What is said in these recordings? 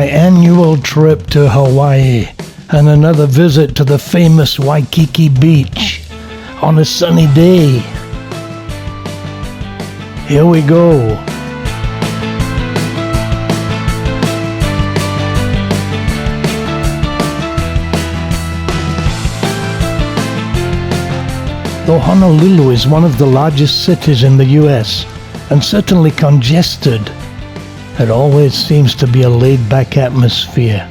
my annual trip to Hawaii and another visit to the famous Waikiki Beach on a sunny day. Here we go. Though Honolulu is one of the largest cities in the U.S. and certainly congested, it always seems to be a laid-back atmosphere.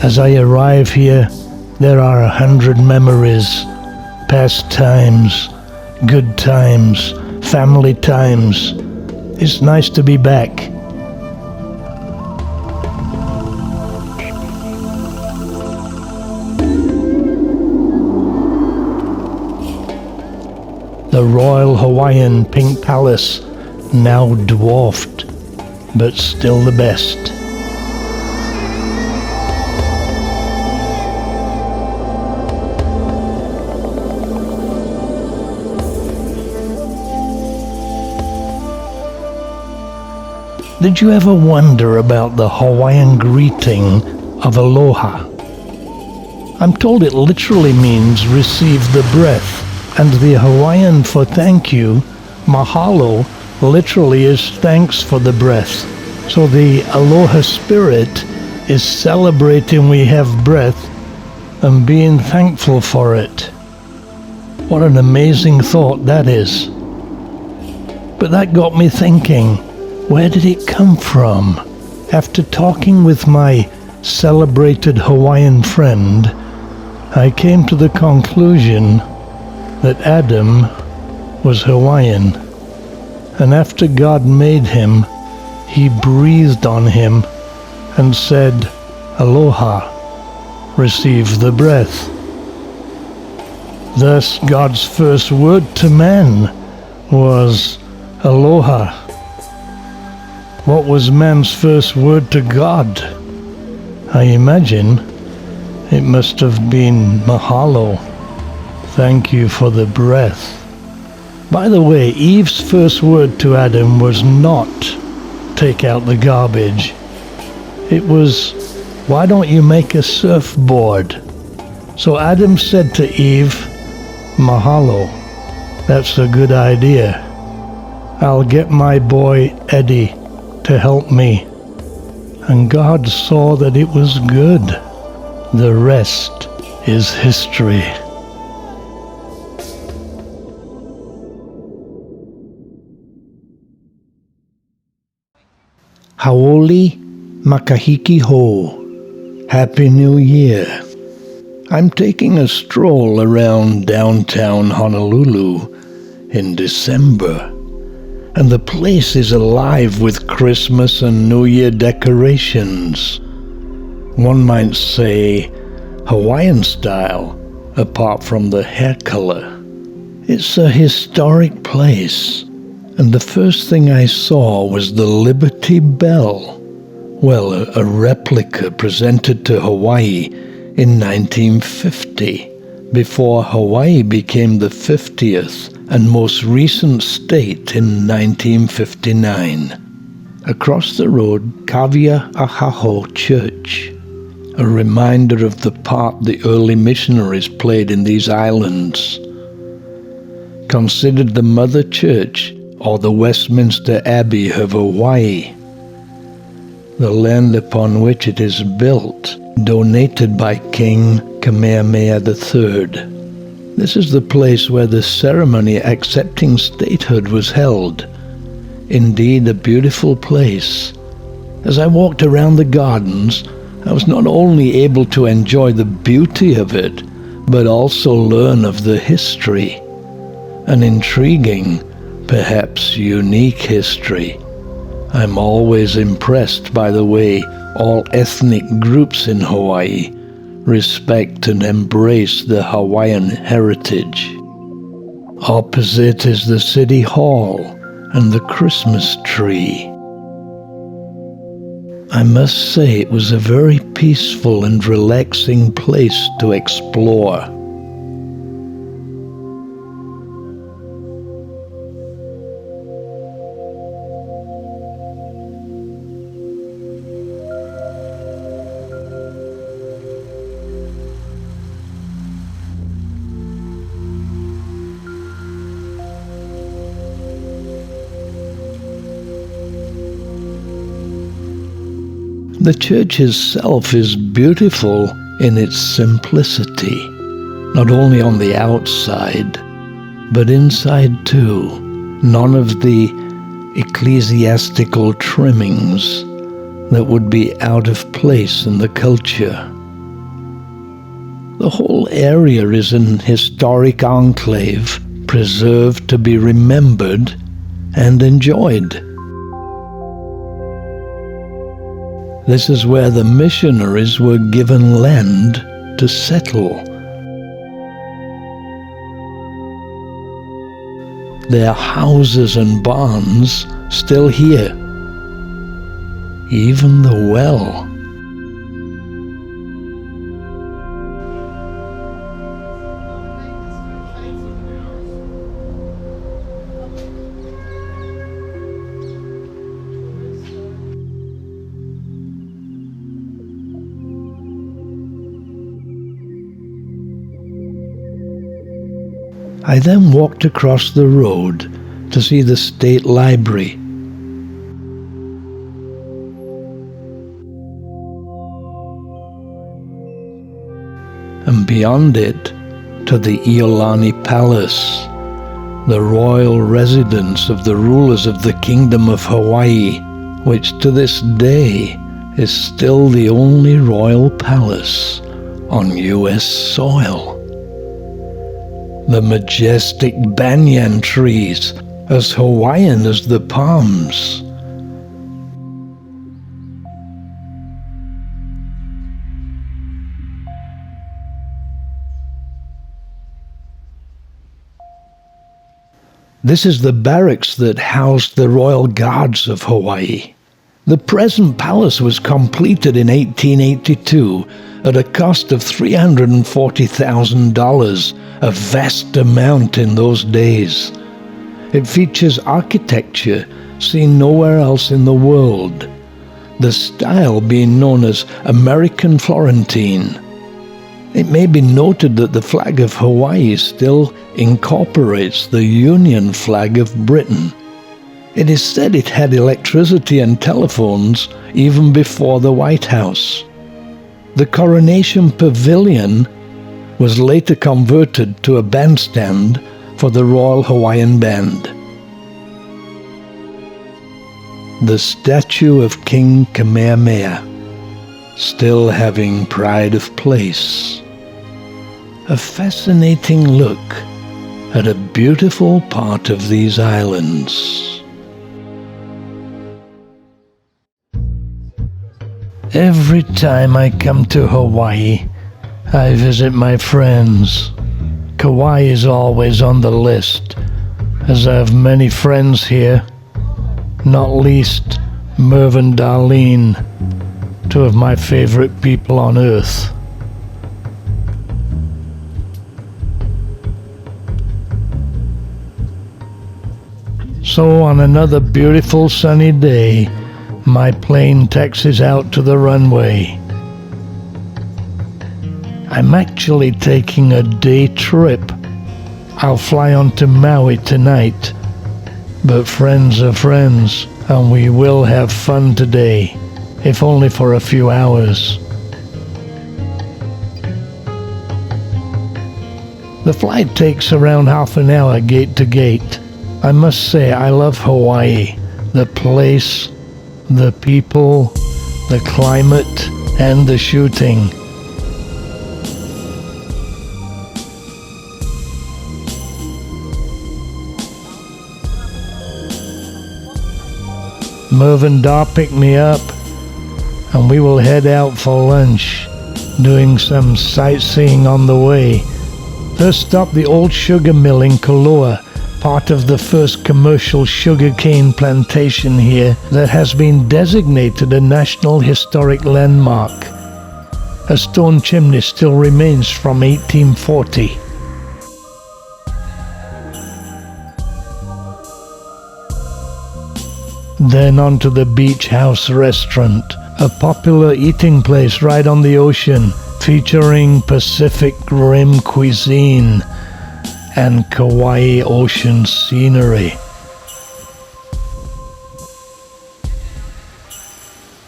As I arrive here, there are 100 memories, past times, good times, family times. It's nice to be back. The Royal Hawaiian Pink Palace, now dwarfed, but still the best. Did you ever wonder about the Hawaiian greeting of Aloha? I'm told it literally means receive the breath, and the Hawaiian for thank you, mahalo, literally is thanks for the breath. So the Aloha spirit is celebrating we have breath and being thankful for it. What an amazing thought that is. But that got me thinking, where did it come from? After talking with my celebrated Hawaiian friend, I came to the conclusion that Adam was Hawaiian. And after God made him, he breathed on him and said, Aloha, receive the breath. Thus God's first word to man was Aloha. What was man's first word to God? I imagine it must have been mahalo. Thank you for the breath. By the way, Eve's first word to Adam was not take out the garbage. It was, why don't you make a surfboard? So Adam said to Eve, mahalo. That's a good idea. I'll get my boy Eddie to help me. And God saw that it was good. The rest is history. Hauoli makahiki ho. Happy New Year. I'm taking a stroll around downtown Honolulu in December. And the place is alive with Christmas and New Year decorations. One might say Hawaiian style, apart from the hair color. It's a historic place, and the first thing I saw was the Liberty Bell. Well, a replica presented to Hawaii in 1950, before Hawaii became the 50th and most recent state in 1959. Across the road, Kawia Ahaho Church, a reminder of the part the early missionaries played in these islands. Considered the Mother Church or the Westminster Abbey of Hawaii. The land upon which it is built, donated by King Kamehameha III. This is the place where the ceremony accepting statehood was held. Indeed, a beautiful place. As I walked around the gardens, I was not only able to enjoy the beauty of it, but also learn of the history. an intriguing, perhaps unique history. I'm always impressed by the way all ethnic groups in Hawaii respect and embrace the Hawaiian heritage. Opposite is the City Hall and the Christmas tree. I must say it was a very peaceful and relaxing place to explore. The church itself is beautiful in its simplicity, not only on the outside, but inside too. None of the ecclesiastical trimmings that would be out of place in the culture. The whole area is an historic enclave, preserved to be remembered and enjoyed. This is where the missionaries were given land to settle. There are houses and barns still here, even the well. I then walked across the road to see the State Library. And beyond it, to the Iolani Palace, the royal residence of the rulers of the Kingdom of Hawaii, which to this day is still the only royal palace on U.S. soil. The majestic banyan trees, as Hawaiian as the palms. This is the barracks that housed the Royal Guards of Hawaii. The present palace was completed in 1882 at a cost of $340,000, a vast amount in those days. It features architecture seen nowhere else in the world, the style being known as American Florentine. It may be noted that the flag of Hawaii still incorporates the Union flag of Britain. It is said it had electricity and telephones even before the White House. The Coronation Pavilion was later converted to a bandstand for the Royal Hawaiian Band. The statue of King Kamehameha, still having pride of place. A fascinating look at a beautiful part of these islands. Every time I come to Hawaii, I visit my friends. Kauai is always on the list, as I have many friends here, not least Merv and Darlene, two of my favorite people on earth. So on another beautiful sunny day, my plane taxis out to the runway. I'm actually taking a day trip. I'll fly on to Maui tonight, but friends are friends, and we will have fun today, if only for a few hours. The flight takes around half an hour gate to gate. I must say I love Hawaii, the place, the people, the climate, and the shooting. Merv and Dar pick me up, and we will head out for lunch, doing some sightseeing on the way. First stop, the old sugar mill in Kauai, part of the first commercial sugarcane plantation here that has been designated a National Historic Landmark. A stone chimney still remains from 1840. Then on to the Beach House Restaurant, a popular eating place right on the ocean, featuring Pacific Rim cuisine and Kauai ocean scenery.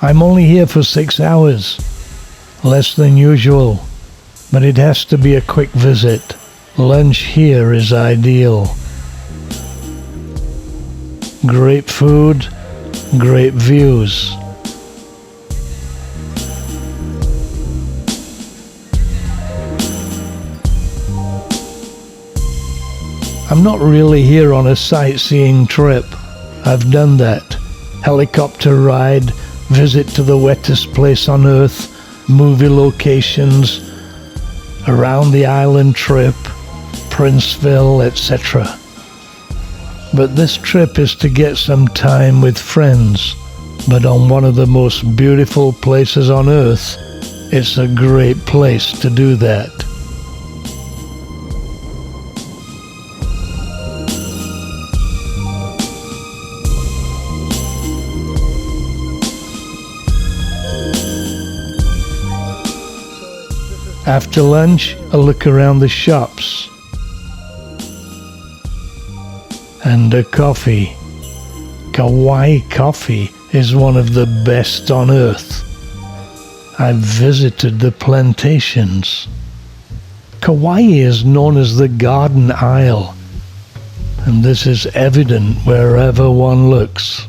I'm only here for 6 hours, less than usual, but it has to be a quick visit. Lunch here is ideal. Great food, great views. I'm not really here on a sightseeing trip. I've done that. Helicopter ride, visit to the wettest place on earth, movie locations, around the island trip, Princeville, etc. But this trip is to get some time with friends, but on one of the most beautiful places on earth. It's a great place to do that. After lunch, a look around the shops. And a coffee. Kauai coffee is one of the best on earth. I've visited the plantations. Kauai is known as the Garden Isle, and this is evident wherever one looks.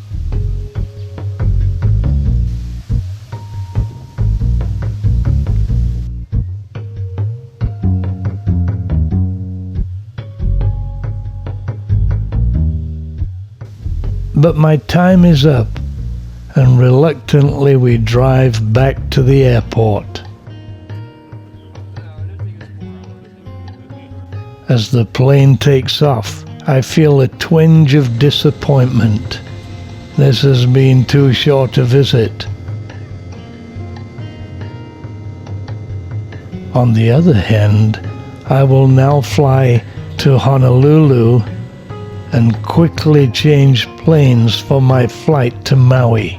But my time is up, and reluctantly we drive back to the airport. As the plane takes off, I feel a twinge of disappointment. This has been too short a visit. On the other hand, I will now fly to Honolulu and quickly change planes for my flight to Maui.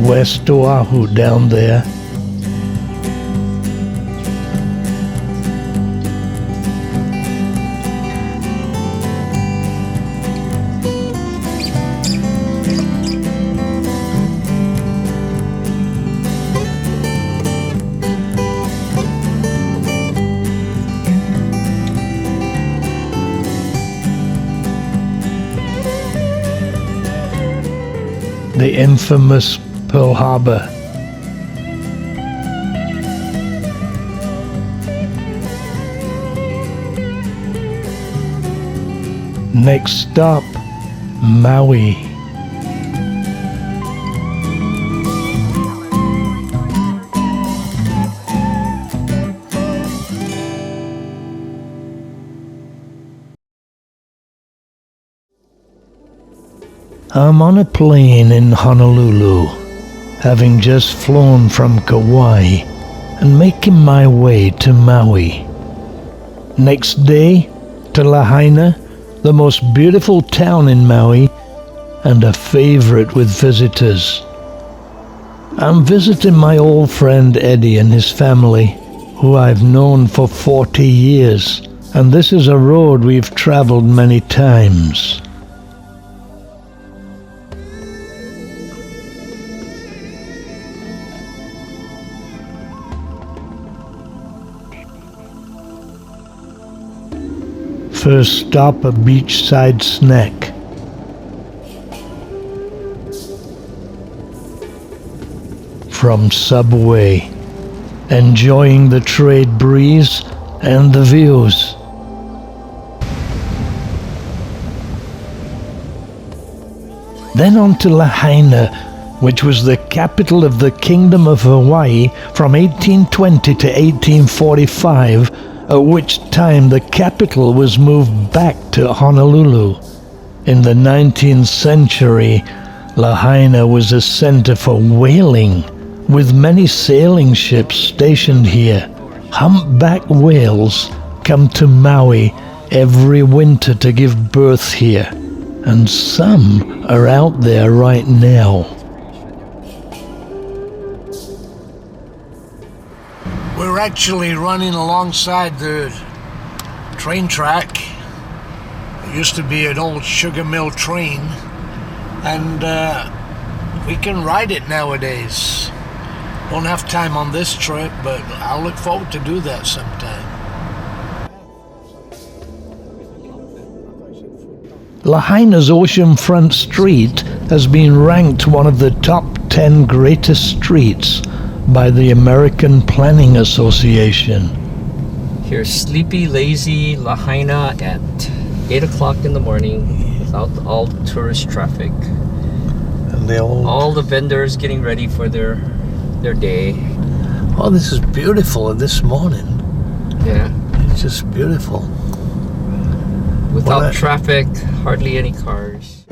West Oahu down there. The infamous Pearl Harbor. Next stop, Maui. I'm on a plane in Honolulu, having just flown from Kauai and making my way to Maui. Next day, to Lahaina, the most beautiful town in Maui and a favorite with visitors. I'm visiting my old friend Eddie and his family, who I've known for 40 years, and this is a road we've traveled many times. First stop, a beachside snack. From Subway. enjoying the trade breeze and the views. Then on to Lahaina, which was the capital of the Kingdom of Hawaii from 1820 to 1845, at which time the capital was moved back to Honolulu. In the 19th century, Lahaina was a center for whaling, with many sailing ships stationed here. Humpback whales come to Maui every winter to give birth here, and some are out there right now. We're actually running alongside the train track. It used to be an old sugar mill train, and we can ride it nowadays. Don't have time on this trip, but I'll look forward to do that sometime. Lahaina's oceanfront street has been ranked one of the top 10 greatest streets by the American Planning Association. Here's sleepy, lazy Lahaina at 8 o'clock in the morning without all the tourist traffic. And all the vendors getting ready for their day. Oh, this is beautiful this morning. Yeah. It's just beautiful. Without traffic, hardly any cars.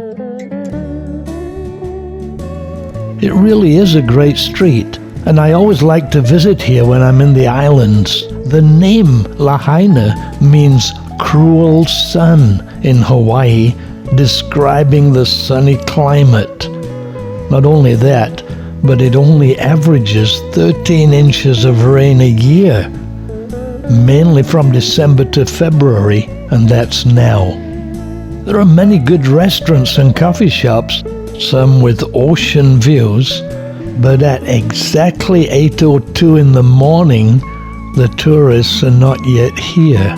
It really is a great street, and I always like to visit here when I'm in the islands. The name Lahaina means cruel sun in Hawaii, describing the sunny climate. Not only that, but it only averages 13 inches of rain a year, mainly from December to February, and that's now. There are many good restaurants and coffee shops, some with ocean views, but at exactly 8:02 in the morning, the tourists are not yet here.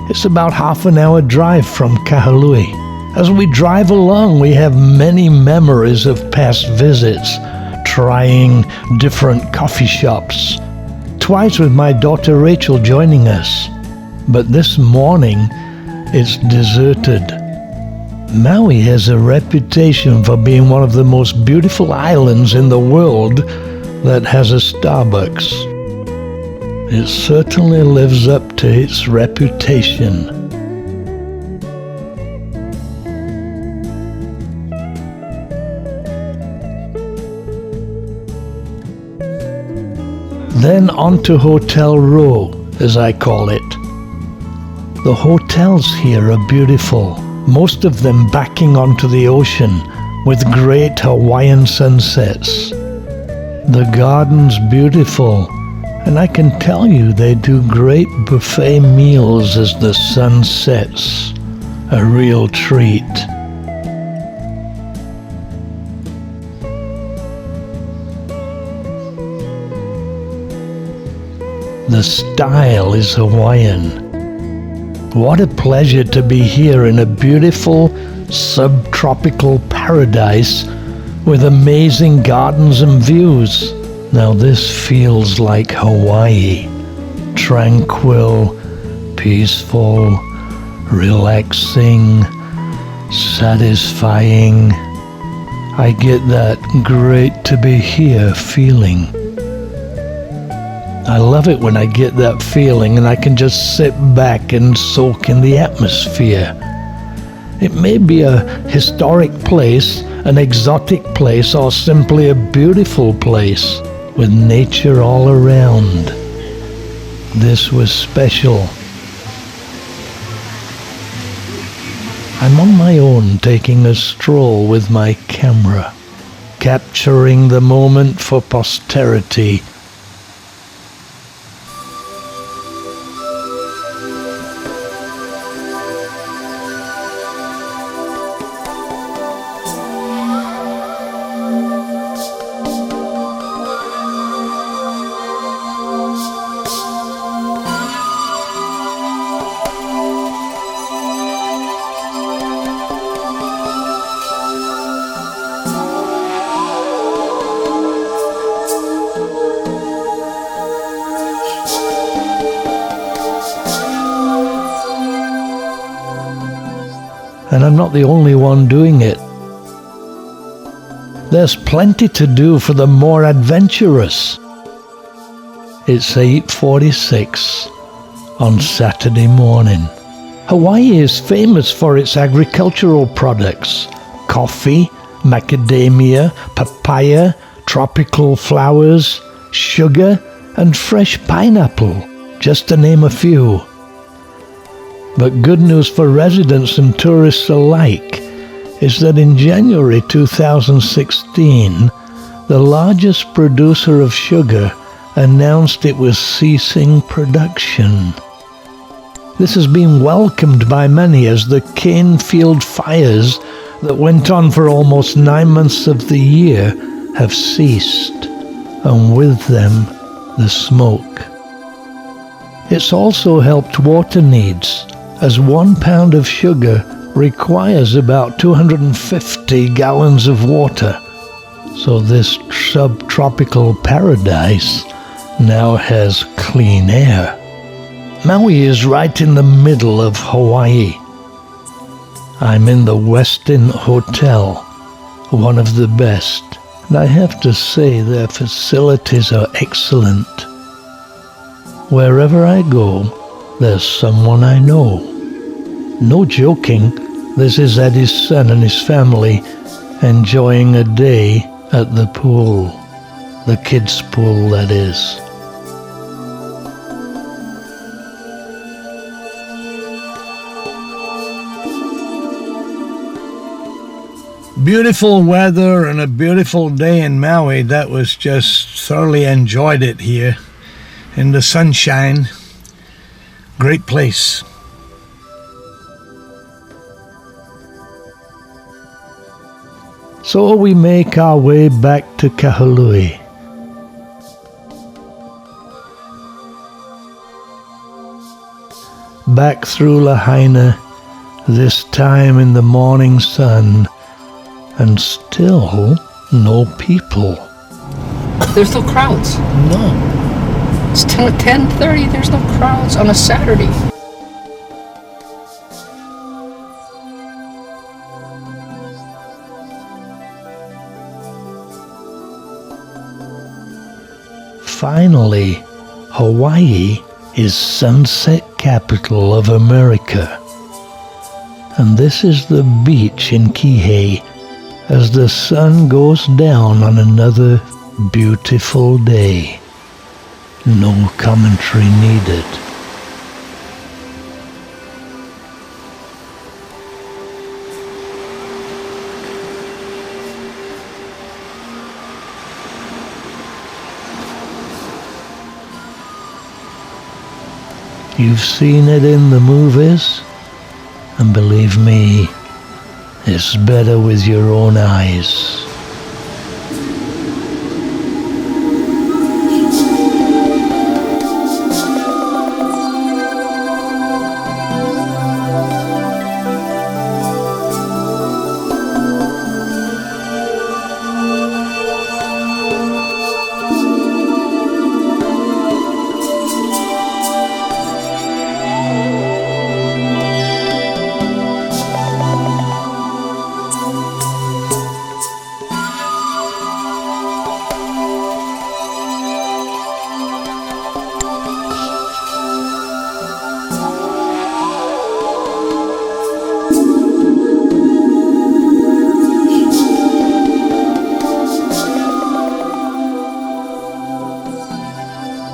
It's about half an hour drive from Kahului. As we drive along, we have many memories of past visits, trying different coffee shops. Twice with my daughter Rachel joining us. But this morning, it's deserted. Maui has a reputation for being one of the most beautiful islands in the world that has a Starbucks. It certainly lives up to its reputation. Then on to Hotel Row, as I call it. The hotels here are beautiful, most of them backing onto the ocean with great Hawaiian sunsets. The garden's beautiful, and I can tell you they do great buffet meals as the sun sets. A real treat. The style is Hawaiian. What a pleasure to be here in a beautiful subtropical paradise with amazing gardens and views. Now this feels like Hawaii. Tranquil, peaceful, relaxing, satisfying. I get that great to be here feeling. I love it when I get that feeling and I can just sit back and soak in the atmosphere. It may be a historic place, an exotic place, or simply a beautiful place with nature all around. This was special. I'm on my own taking a stroll with my camera, capturing the moment for posterity. and I'm not the only one doing it. There's plenty to do for the more adventurous. It's 8:46 on Saturday morning. Hawaii is famous for its agricultural products: coffee, macadamia, papaya, tropical flowers, sugar, and fresh pineapple, just to name a few. But good news for residents and tourists alike is that in January 2016, the largest producer of sugar announced it was ceasing production. This has been welcomed by many as the cane field fires that went on for almost 9 months of the year have ceased, and with them the smoke. It's also helped water needs, as 1 pound of sugar requires about 250 gallons of water. So this subtropical paradise now has clean air. Maui is right in the middle of Hawaii. I'm in the Westin Hotel, one of the best, and I have to say their facilities are excellent. Wherever I go, there's someone I know. No joking, this is Eddie's son and his family enjoying a day at the pool. The kids' pool, that is. Beautiful weather and a beautiful day in Maui. That was just thoroughly enjoyed it here in the sunshine. Great place. So we make our way back to Kahului. Back through Lahaina, this time in the morning sun, and still no people. There's no crowds. No. It's 10:30. There's no crowds on a Saturday. Finally, Hawaii is sunset capital of America. And this is the beach in Kihei as the sun goes down on another beautiful day. No commentary needed. You've seen it in the movies, and believe me, it's better with your own eyes.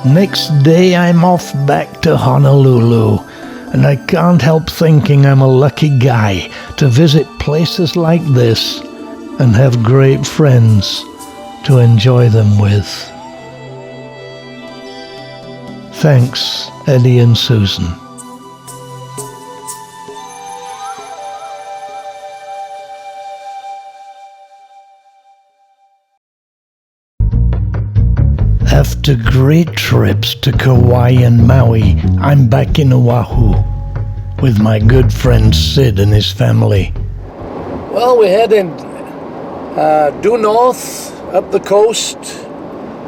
Next day I'm off back to Honolulu, and I can't help thinking I'm a lucky guy to visit places like this and have great friends to enjoy them with. Thanks, Eddie and Susan. After great trips to Kauai and Maui, I'm back in Oahu with my good friend Sid and his family. Well, we're heading due north, up the coast,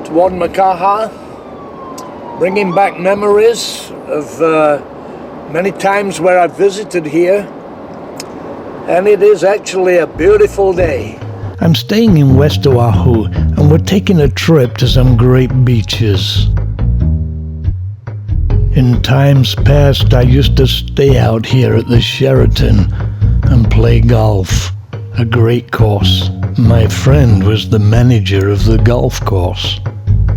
toward Makaha, bringing back memories of many times where I've visited here. and it is actually a beautiful day. I'm staying in West Oahu, and we're taking a trip to some great beaches. In times past, I used to stay out here at the Sheraton and play golf, a great course. My friend was the manager of the golf course.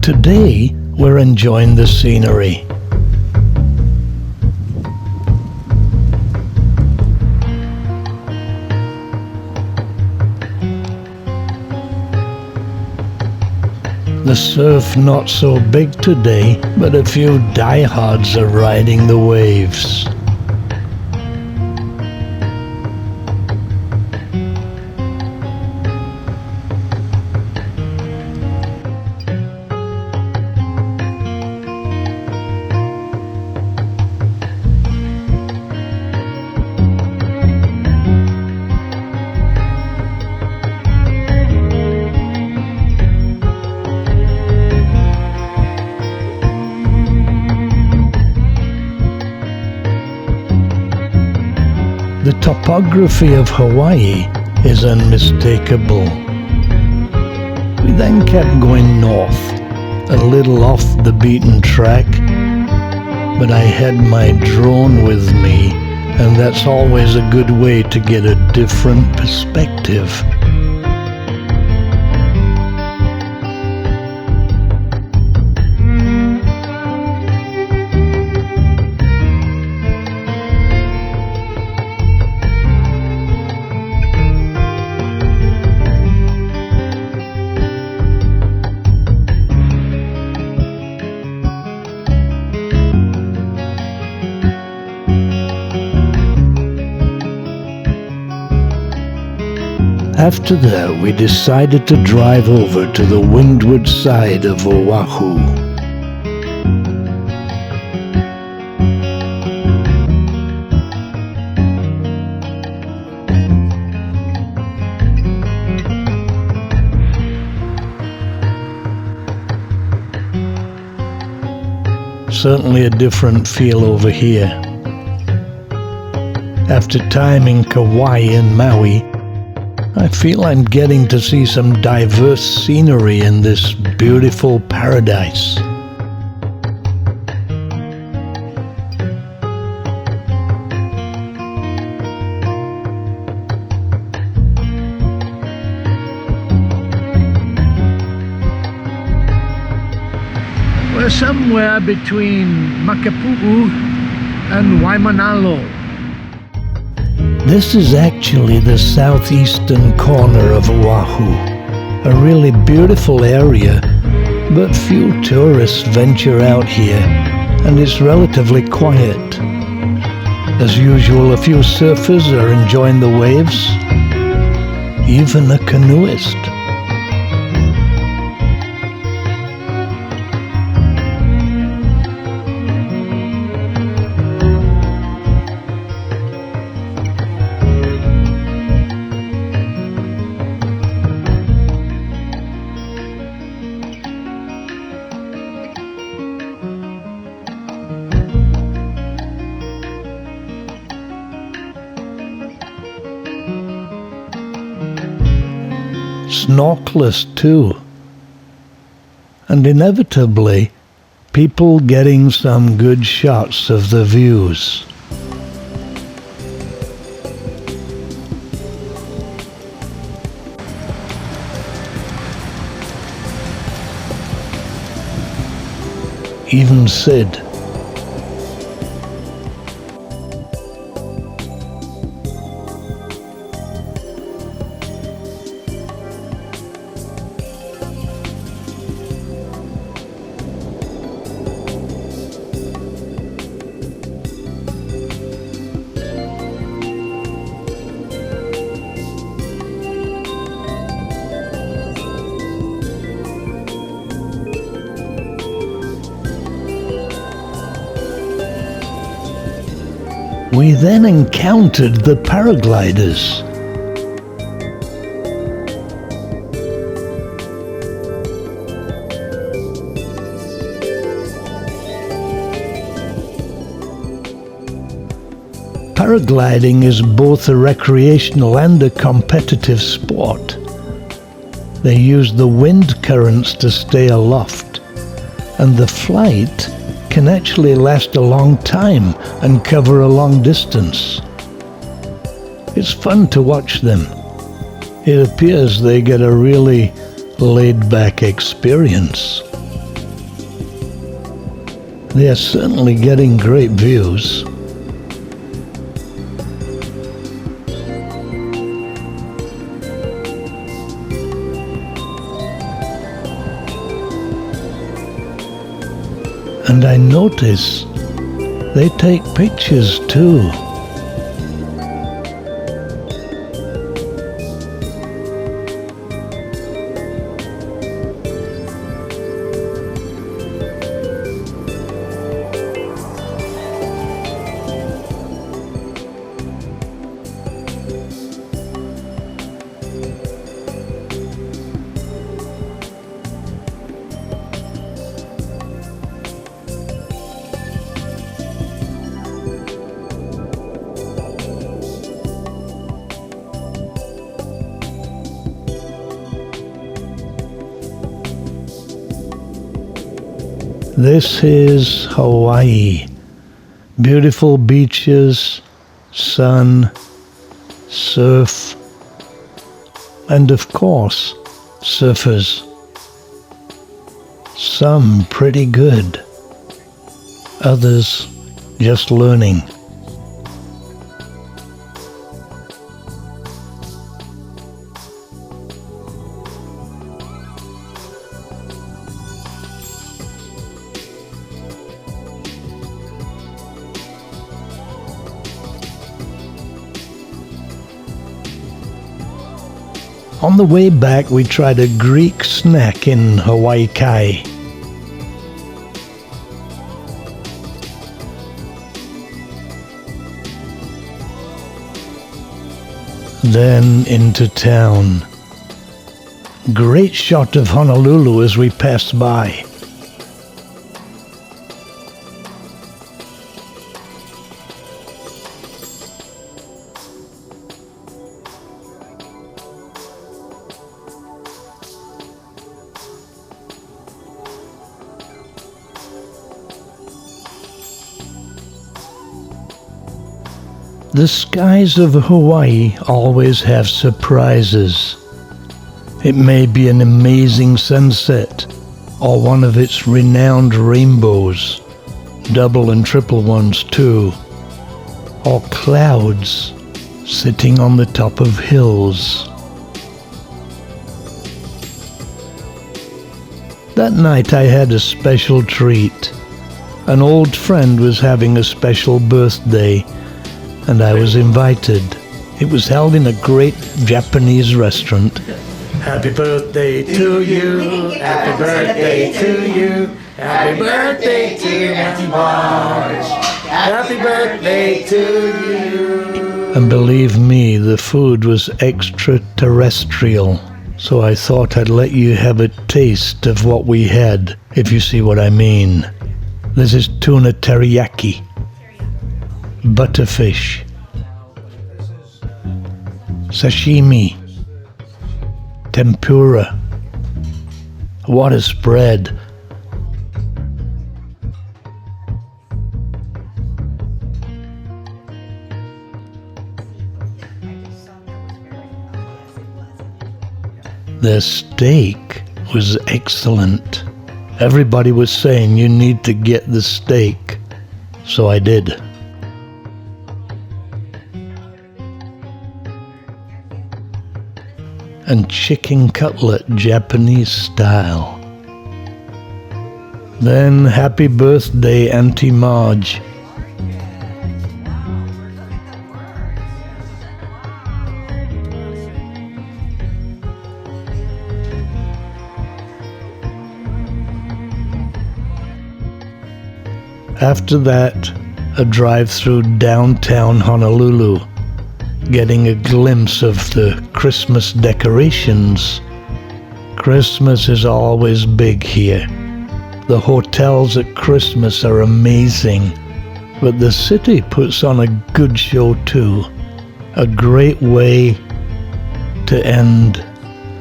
Today, we're enjoying the scenery. The surf not so big today, but a few diehards are riding the waves. The topography of Hawaii is unmistakable. We then kept going north, a little off the beaten track, but I had my drone with me, and that's always a good way to get a different perspective. After that, we decided to drive over to the Windward side of Oahu. Certainly a different feel over here. After time in Kauai and Maui, I feel I'm getting to see some diverse scenery in this beautiful paradise. We're somewhere between Makapu'u and Waimanalo. This is actually the southeastern corner of Oahu, a really beautiful area, but few tourists venture out here, and it's relatively quiet. As usual, a few surfers are enjoying the waves, even a canoeist. Snorkelers too, and inevitably people getting some good shots of the views. Even Sid. We then encountered the paragliders. Paragliding is both a recreational and a competitive sport. They use the wind currents to stay aloft, and the flight can actually last a long time and cover a long distance. It's fun to watch them. It appears they get a really laid-back experience. They are certainly getting great views. And I notice they take pictures too. This is Hawaii. Beautiful beaches, sun, surf, and of course, surfers. Some pretty good, others just learning. On the way back, we tried a Greek snack in Hawaii Kai. Then into town. Great shot of Honolulu as we passed by. The skies of Hawaii always have surprises. It may be an amazing sunset, or one of its renowned rainbows, double and triple ones too, or clouds sitting on the top of hills. That night I had a special treat. An old friend was having a special birthday, and I was invited. It was held in a great Japanese restaurant. Happy birthday to you, happy birthday to you, happy birthday to Auntie Marge, happy birthday to you. And believe me, the food was extraterrestrial, so I thought I'd let you have a taste of what we had, if you see what I mean. This is tuna teriyaki, butterfish, sashimi, tempura. What a spread. The steak was excellent. Everybody was saying you need to get the steak, so I did. And chicken cutlet Japanese style. Then happy birthday Auntie Marge. After that, a drive through downtown Honolulu, getting a glimpse of the Christmas decorations. Christmas is always big here. The hotels at Christmas are amazing. But the city puts on a good show too. A great way to end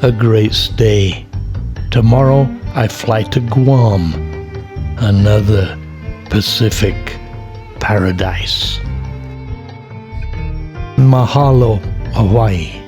a great stay. Tomorrow I fly to Guam, another Pacific paradise. Mahalo, Hawaii.